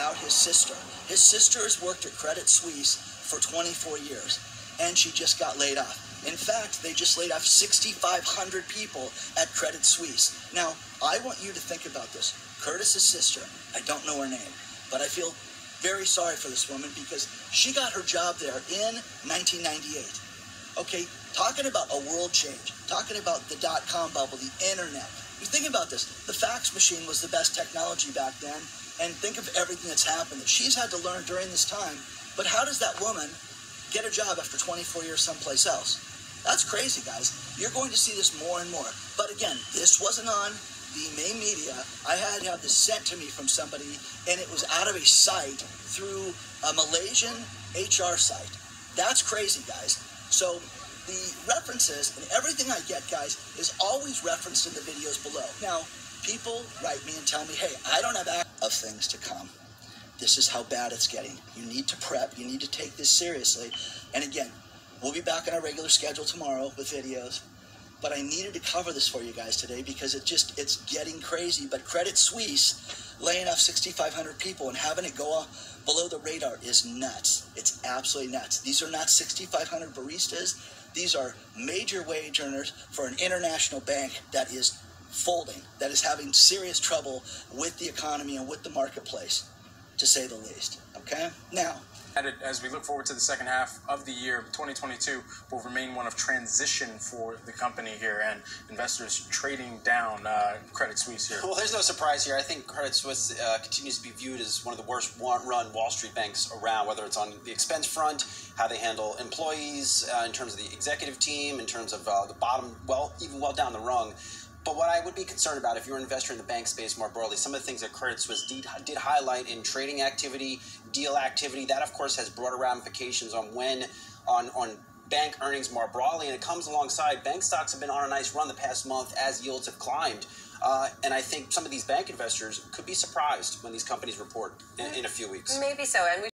about his sister. His sister has worked at Credit Suisse for 24 years, and she just got laid off. In fact, they just laid off 6,500 people at Credit Suisse. Now, I want you to think about this. Curtis's sister, I don't know her name, but I feel very sorry for this woman because she got her job there in 1998. Okay, talking about a world change, talking about the dot-com bubble, the internet. You think about this. The fax machine was the best technology back then, and think of everything that's happened that she's had to learn during this time. But how does that woman get a job after 24 years someplace else? That's crazy, guys. You're going to see this more and more. But again, this wasn't on the main media. I had to have this sent to me from somebody, and it was out of a site through a Malaysian HR site. That's crazy, guys. So the references and everything I get, guys, is always referenced in the videos below. Now, people write me and tell me, hey, I don't have access of things to come. This is how bad it's getting. You need to prep. You need to take this seriously. And again, we'll be back on our regular schedule tomorrow with videos. But I needed to cover this for you guys today because it's getting crazy. But Credit Suisse laying off 6,500 people and having it go below the radar is nuts. It's absolutely nuts. These are not 6,500 baristas. These are major wage earners for an international bank that is folding, that is having serious trouble with the economy and with the marketplace, to say the least. Okay? Now, as we look forward to the second half of the year, 2022 will remain one of transition for the company here, and investors trading down Credit Suisse here. Well, there's no surprise here. I think Credit Suisse continues to be viewed as one of the worst run Wall Street banks around, whether it's on the expense front, how they handle employees, in terms of the executive team, in terms of the bottom, even well down the rung. But what I would be concerned about if you're an investor in the bank space more broadly, some of the things that Credit Suisse did highlight in trading activity, deal activity, that of course has broader ramifications on bank earnings more broadly, and it comes alongside bank stocks have been on a nice run the past month as yields have climbed. And I think some of these bank investors could be surprised when these companies report in a few weeks. Maybe so. And we